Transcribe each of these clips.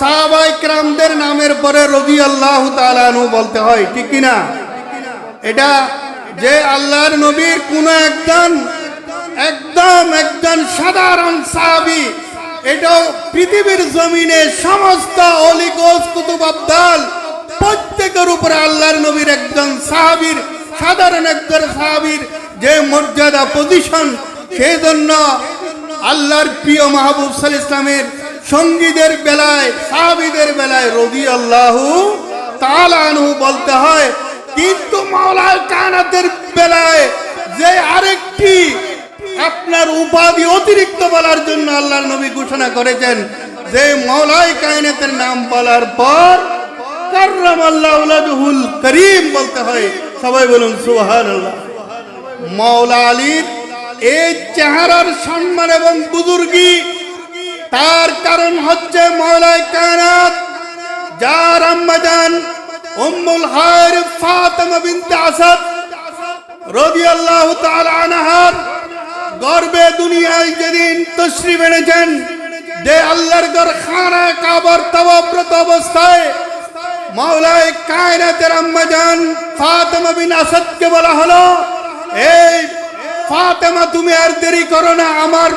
সাহাবায়ে কেরামদের নামের পরে রাদিয়াল্লাহু তাআলা আনহু বলতে হয়, ঠিক কি না? এটা যে আল্লাহর নবীর কোন একজন সাধারণ সাহাবী, এটা পৃথিবীর জমিনে সমস্ত অলি গৌস কুতুব আবদাল প্রত্যেকের উপরে আল্লাহর নবীর একজন সাহাবীর, সাধারণ একজন সাহাবীর যে মর্যাদা পজিশন, সেই জন্য আল্লাহর প্রিয় মাহবুব সাল্লাল্লাহু আলাইহি ওয়াসাল্লামের সঙ্গীদের বেলায়, সাহাবীদের বেলায় রাদিয়াল্লাহু তাআলা আনহু বলতে হয়। কিন্তু মাওলায়ে কায়নাতের বেলায় যে আরেকটি আপনার উপাধি অতিরিক্ত বলার জন্য আল্লাহর নবী ঘোষণা করেছেন, যে মাওলায়ে কায়নাতের নাম বলার পর কাররামাল্লাহু ওয়াজহুল করিম বলতে হয়। সবাই বলুন সুবহানাল্লাহ। মাওলা আলীর এই চেহারার সম্মান এবং বুজুর্গি, তার কারণ হচ্ছে মাওলায়ে কায়নাত যার আম্মাজান উম্মুল খায়র ফাতেমা বিনতে আসাদ রাদিয়াল্লাহু তাআলা আনহার গর্বে দুনিয়ায় যেদিন তশরিফ এনেছেন, যে আল্লাহর ঘর খানা কাবার তাওয়াফরত অবস্থায় মাওলায়ে কায়নাতের আম্মাজান ফাতেমা বিন আসাদকে বলা হলো, এই ফাতেমা তুমি আর দেরি করো না, আমার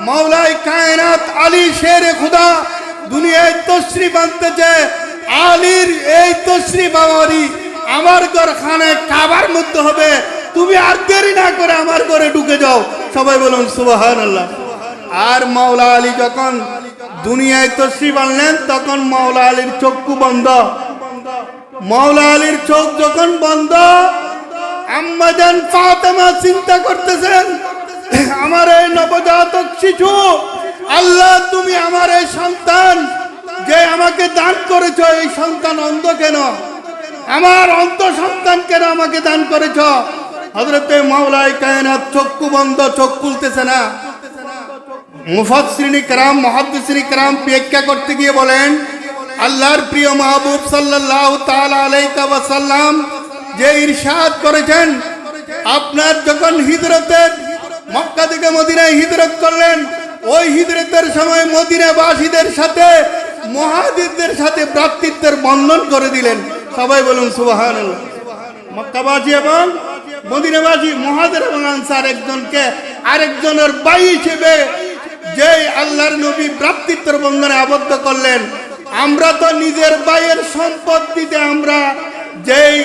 মাওলায়ে কায়নাত আলী শেরে খুদা দুনিয়ায় তশরিফ আনতেছে, আলীর এই তশরিফ আমার ঘর খানে কাবার মধ্যে হবে, তুমি আর দেরি না করে আমার ঘরে ঢুকে যাও। সবাই বলুন সুবহানাল্লাহ। আর মাওলা আলী যখন দুনিয়ায় তশরিফ আনলেন, তখন মাওলা আলীর চক্ষু বন্ধ। মাওলা আলীর চোখ যখন বন্ধ, আম্মাজান ফাতেমা চিন্তা করতেছেন, আমার এই নবজাতক শিশু, আল্লাহ তুমি আমার এই সন্তান যে আমাকে দান করেছ, এই সন্তান অন্ধ কেন? আমার অন্ধ সন্তান কেন আমাকে দান করেছ? হযরতে মাওলায়ে কায়নাত চক্ষু বন্ধ, চোখ খুলতেছে না। মুফাসসিরিন کرام, মুহাদ্দিসিন کرام ব্যাখ্যা করতে গিয়ে বলেন, আল্লাহর প্রিয় মাহবুব সাল্লাল্লাহু তাআলা আলাইহি ওয়াসাল্লাম যে ইরশাদ করেছেন, আপনার যখন হিজরতের মক্কা থেকে মদিনায় হিজরত করলেন, ওই হিজরতের সময় মদিনাবাসীদের সাথে, মুহাজিরদের সাথে ভ্রাতৃত্বের বন্ধন করে দিলেন। সবাই বলুন সুবহানাল্লাহ। মক্কাবাসী এবং মদিনাবাসী, মুহাজির এবং আনসার একজনকে আরেকজনের ভাই হিসেবে যে আল্লাহর নবী ভ্রাতৃত্বের বন্ধনে আবদ্ধ করলেন। আমরা তো নিজের ভাইয়ের সম্পত্তিতে আমরা যেই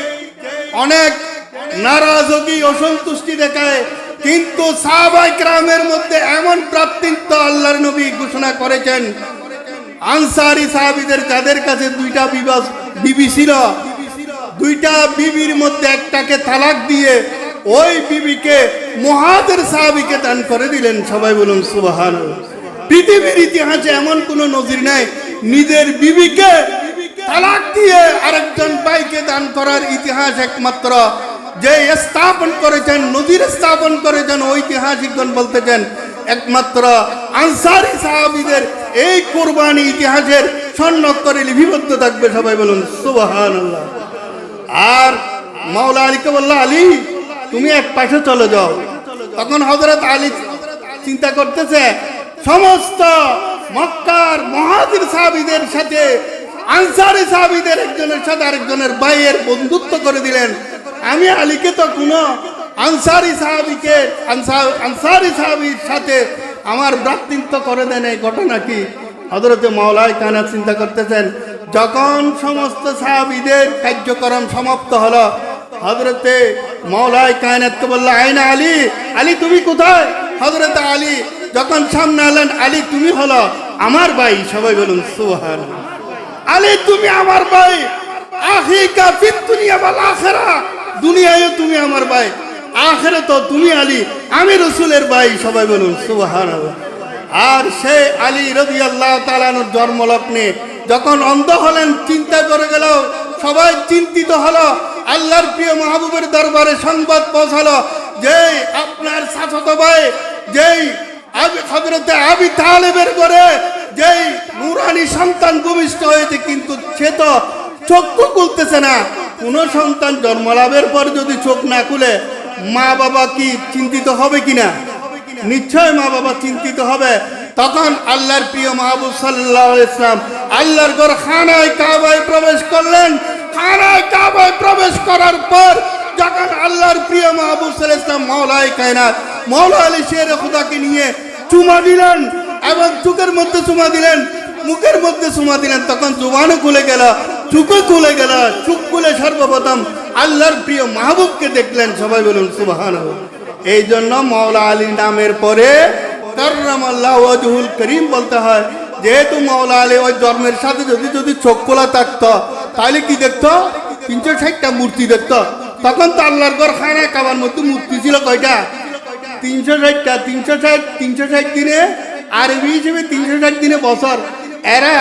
অনেক নারাজগি, অসন্তুষ্টি দেখায়, কিন্তু সাহাবায়ে কেরামের মধ্যে এমন ভ্রাতৃত্ব আল্লাহর নবী ঘোষণা করেছেন। আনসারী সাহাবীদের যাদের কাছে দুইটা বিবি ছিল, দুইটা বিবির মধ্যে একটাকে তালাক দিয়ে ওই বিবিকে মুহাজির সাহাবীকে দান করে দিলেন। সবাই বলুন সুবহানাল্লাহ। পৃথিবীর ইতিহাসে এমন কোনো নজির নাই নিজের বিবিকে তালাক দিয়ে আরেকজন ভাইকে দান করার ইতিহাস একমাত্র যে স্থাপন করেছেন, নজির স্থাপন করেছেন ঐতিহাসিকগণ বলতেছেন একমাত্র আনসারী সাহাবীদের এই কুরবানি ইতিহাসের স্বর্ণাক্ষরে লিপিবদ্ধ থাকবে। সবাই বলুন সুবহানাল্লাহ। আর মাওলা আলীকে বলল, আলী তুমি এক পাশে চলে যাও। তখন হযরত আলী চিন্তা করতেছে, সমস্ত মক্কার মুহাজির সাহাবীদের সাথে আনসারী সাহাবীদের একজনের সাথে আরেকজনের ভাইয়ের বন্ধুত্ব করে দিলেন, আমি আলীকে তো কোনো আনসারী সাহাবীর সাথে আমার ভ্রাতৃত্ব করে দেন, এই ঘটনা কি? হযরতে মাওলায়ে কায়নাত চিন্তা করতেছেন। যখন সমস্ত সাহাবীদের কার্যক্রম সমাপ্ত হলো, হযরতে মাওলায়ে কায়নাতকে বলল, আইনা আলী, আলী তুমি কোথায়? হযরতে আলী যখন সামনে এলেন, আলী তুমি হলো আমার ভাই। সবাই বলুন সুবহানাল্লাহ। আলী তুমি আমার ভাই, আখিকা ফিদ দুনিয়া ওয়াল আখিরা, দুনিয়ায় তুমি আমার ভাই, আখিরাতে তুমি আলী, আমি রাসূলের ভাই। সবাই বলুন সুবহানাল্লাহ। আর সে আলী রাদিয়াল্লাহু তাআলা আনহুর জন্মলগ্নে যখন অন্ধ হলেন, চিন্তা করে গেল, সবাই চিন্তিত হলো। আল্লাহর প্রিয় মাহবুবের দরবারে সংবাদ পৌঁছালো যে আপনার চাচাতো ভাই যেই হযরতে আবি তালেবের ঘরে যেই নূরানী সন্তান ভূমিষ্ঠ হয়েছে, কিন্তু সে তো চক্ষু খুলতেছে না। কোন সন্তান জন্ম লাভের পর যদি চোখ না খুলে, মা বাবা কি চিন্তিত হবে কিনা? নিশ্চয় মা বাবা চিন্তিত হবে। তখন আল্লাহর প্রিয় মাহবুব সাল্লাল্লাহু আলাইহি ওয়াসাল্লাম আল্লাহর ঘর খানায় কাবায় প্রবেশ করলেন। খানায় কাবায় প্রবেশ করার পর যখন আল্লাহর প্রিয় মাহবুব সাল্লাল্লাহু আলাইহি ওয়াসাল্লাম মাওলায়ে কায়নাত মাওলা আলী শেরে খুদাকে নিয়ে চুমা দিলেন এবং চোখের মধ্যে চুমা দিলেন, মুখের মধ্যে চুমা দিলেন, তখন জুবানও খুলে গেল, চুকও খুলে গেল। চুক খুলে সর্বপ্রথম আল্লাহর প্রিয় মাহবুবকে দেখলেন। সবাই বলুন সুবহানাল্লাহ। এই জন্য মাওলা আলী নামের পরে কাররামাল্লাহু ওয়াজহুল করিম বলতে হয়। যেহেতু মাওলা আলী ওই ধর্মের সাথে যদি চোখ খোলা থাকতো তাহলে কি দেখতো? 360টা মূর্তি দেখতো। তখন তো আল্লাহর ঘর খানায় কাবার মধ্যে মূর্তি ছিল কয়টা? 360টা। 360 দিনে আরবি হিসেবে 360 দিনে বছর। এরা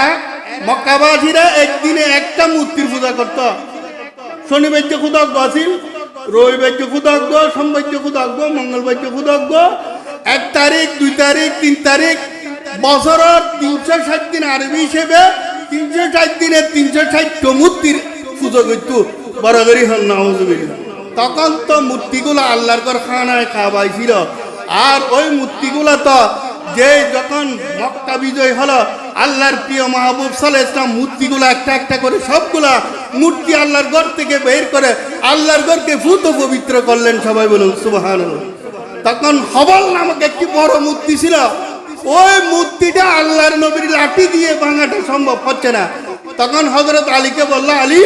মক্কাবাসীরা একদিনে একটা মূর্তির পূজা করত। শনিবার্য খুদজ্ঞ আছিল, রবিবার্য খুদজ্ঞ, সোমবার্য খুদজ্ঞ, মঙ্গলবার্য খুদজ্ঞ, 1 তারিখ 2 তারিখ 3 তারিখ বছরের 360 দিন আরবি হিসেবে 360 দিনে 360 মূর্তির পূজা করত। বরাবরই হল নাউজুবিল্লাহ। তখন তো মূর্তিগুলো আল্লাহর ঘর খানায় কাবায় ছিল। আর ওই মূর্তিগুলো তো যে যখন মক্কা বিজয় হলো আল্লাহর প্রিয় মাহবুব সাল্লাল্লাহু আলাইহি ওয়াসাল্লাম মূর্তিগুলো একটা একটা করে সবগুলা মূর্তি আল্লাহর ঘর থেকে বের করে আল্লাহর ঘরকে ফুত পবিত্র করলেন। সবাই বলুন সুবহানাল্লাহ। তখন হবল নামক একটি বড় মূর্তি ছিল। ওই মূর্তিটা আল্লাহর নবীর লাঠি দিয়ে ভাঙাটা সম্ভব হচ্ছে না। তখন হযরত আলীকে বলল, আলী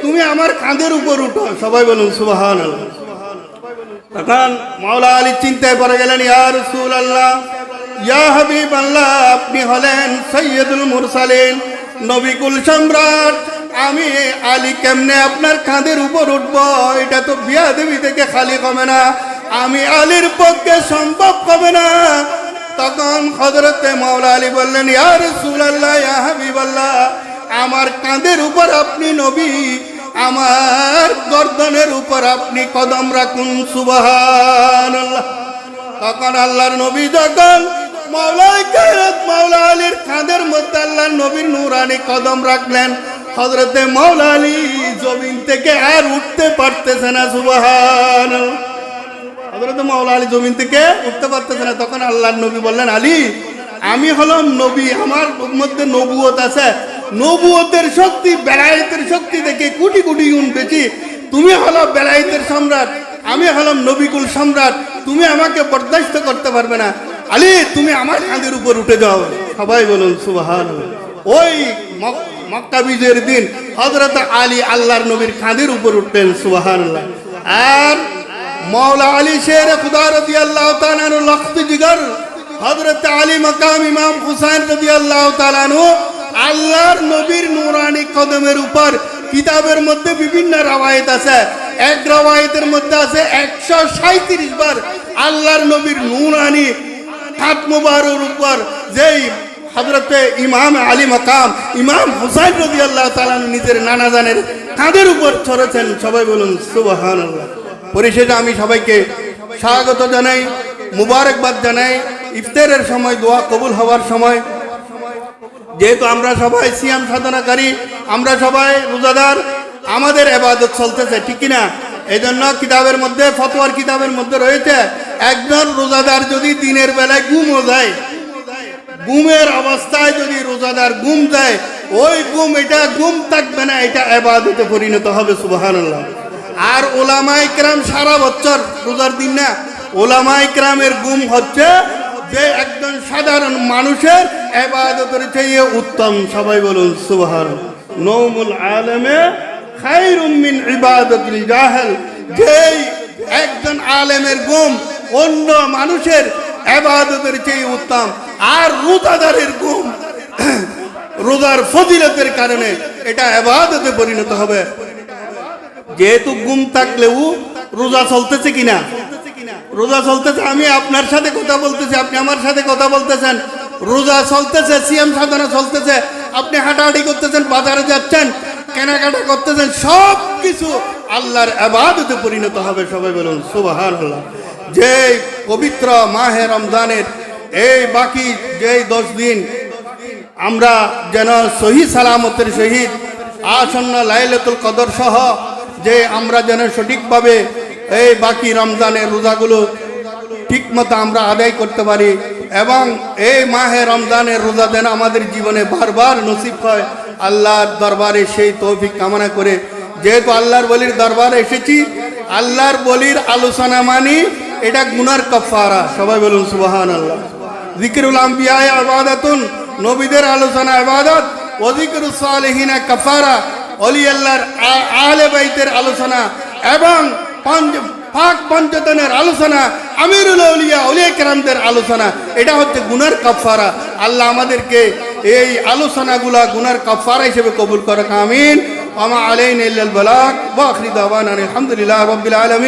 তুমি আমার কাঁধের উপর উঠো। সবাই বলুন সুবহানাল্লাহ। তখন মাওলা আলী চিন্তায় পড়ে গেলেন, ইয়া রাসূলুল্লাহ, ইয়া হাবিবাল্লাহ, আপনি হলেন সৈয়দুল মুরসালিন, নবী কুল সম্রাট। আমি আলী কেমনে আপনার কাঁধের উপর উঠবো? এটা তো বিয়াদবি থেকে খালি কমে না, আমি আলীর পক্ষে সম্ভব হবে না। তখন হযরতে মাওলা আলী বললেন, ইয়া রাসূলুল্লাহ, ইয়া হাবিবাল্লাহ, আমার কাঁধের উপর আপনি নবী, আমার গর্দনের উপর আপনি কদম রাখুন। সুবহানাল্লাহ। তখন আল্লাহর নবী যখন মাওলা আলীর কাঁধের মধ্যে আল্লাহর নবীর নূরানি কদম রাখলেন, হযরতে মাওলা আলী জমিন থেকে আর উঠতে পারতেছে না। সুবহানাল্লাহ। হযরতে মাওলা আলী জমিন থেকে উঠতে পারতেছে না। তখন আল্লাহর নবী বললেন, আলী আমি হলাম নবী, আমার মধ্যে নবুয়ত আছে, নবুয়তের শক্তি বেলায়েতের শক্তি থেকে কোটি কোটি গুণ বেশি। তুমি হলো বেলায়েতের সম্রাট, আমি হলাম নবীকুল সম্রাট, তুমি আমাকে বরদাস্ত করতে পারবে না। আলী তুমি আমার কাঁধের উপর উঠে যাও। সবাই বলুন সুবহানাল্লাহ। ওই মক্কা বিজয়ের দিন হযরত আলী আল্লাহর নবীর কাঁধের উপর উঠলেন। সুবহানাল্লাহ। আর মাওলা আলী শের খুদা রাদিয়াল্লাহু তাআলা আনহু লখত জিগর হযরত আলী মাকাম ইমাম হুসাইন রাদিয়াল্লাহু তাআলা আনহু আল্লাহর নবীর নূরানি কদমের উপর কিতাবের মধ্যে বিভিন্ন রওয়ায়াত আছে। এক রওয়ায়াতের মধ্যে আছে 137 বার আল্লাহর নবীর নূরানি হাত মুবারকের উপর যেই হযরতে ইমাম আলী মাকাম ইমাম হুসাইন রাদিয়াল্লাহু তাআলা নিজের নানা জানের কাঁধের উপর চড়েছেন। সবাই বলুন সুবহানাল্লাহ। পরিশেষে আমি সবাইকে স্বাগত জানাই, মুবারকবাদ জানাই। ইফতারের সময়, দোয়া কবুল হওয়ার সময়, যেহেতু আমরা সবাই সিয়াম সাধনাকারী, আমরা সবাই রোজাদার, আমাদের ইবাদত চলতেছে, ঠিক কিনা? এই জন্য কিতাবের মধ্যে, ফতোয়ার কিতাবের মধ্যে রয়েছে, একজন রোজাদার যদি দিনের বেলায় ঘুমও যায়, ঘুমের অবস্থায় যদি রোজাদার ঘুম যায়, ওই ঘুম এটা ঘুম থাকবে না, এটা ইবাদতে পরিণত হবে। সুবহানাল্লাহ। আর উলামায়ে কেরাম সারা বছর রোজার দিন না, উলামায়ে কেরামের ঘুম হচ্ছে যে একজন সাধারণ মানুষের ইবাদতের চেয়ে উত্তম। সবাই বলুন সুবহানাল্লাহ। নওমুল আলেমে খায়রুম মিন ইবাদাতিল জাহেল। যেই একজন আলেমের ঘুম অন্য মানুষের ইবাদতের চেয়ে উত্তম। আর রোজাদারের ঘুম রোজার ফজিলতের কারণে এটা ইবাদতে পরিণত হবে। যেহেতু ঘুম থাকলেও রোজা চলতেছে কিনা? রোজা চলতেছে। আমি আপনার সাথে কথা বলতেছি, আপনি আমার সাথে কথা বলতেছেন, রোজা চলতেছে, সিয়াম সাধনা চলতেছে, আপনি হাঁটাহাঁটি করতেছেন, বাজারে যাচ্ছেন, কেনাকাটা করতেছেন, সব কিছু আল্লাহর ইবাদতে পরিণত হবে। সবাই বলুন সুবহানাল্লাহ। যে পবিত্র মাহে রমজানের এই বাকি যে 10 দিন আমরা যেন সহি সালামতের সহিত আসন্ন লাইলাতুল কদর সহ যে আমরা যেন সঠিকভাবে এই বাকি রমজানের রোজাগুলো ঠিকমতো আমরা আদায় করতে পারি, এবং এই মাহে রমজানের রোজা যেন আমাদের জীবনে বারবার নসিব হয়, আল্লাহর দরবারে সেই তৌফিক কামনা করে, যেহেতু আল্লাহর বলির দরবারে এসেছি, আল্লাহর বলির আলোচনা মানি এটা গুনার কাফারা। সবাই বলুন সুবহানাল্লাহ। যিকরুল আম্বিয়া ইবাদাতুন, নবীদের আলোচনা ইবাদত, ওয়া যিকরুস সালিহিনা কাফারা, ওলি আল্লাহর আহলে বাইতের আলোচনা এবং পাক পঞ্চতনের আলোচনা, আমিরুল আউলিয়া ওলিয়া কেরামদের আলোচনা, এটা হচ্ছে গুনার কাফারা। আল্লাহ আমাদেরকে এই আলোচনাগুলা গুনার কাফারা হিসেবে কবুল করুক, আমিন। ওয়া মা আলাইনা ইল্লাল বালাগ ওয়া আখিরু দাওয়ানা আলহামদুলিল্লাহি রাব্বিল আলামিন।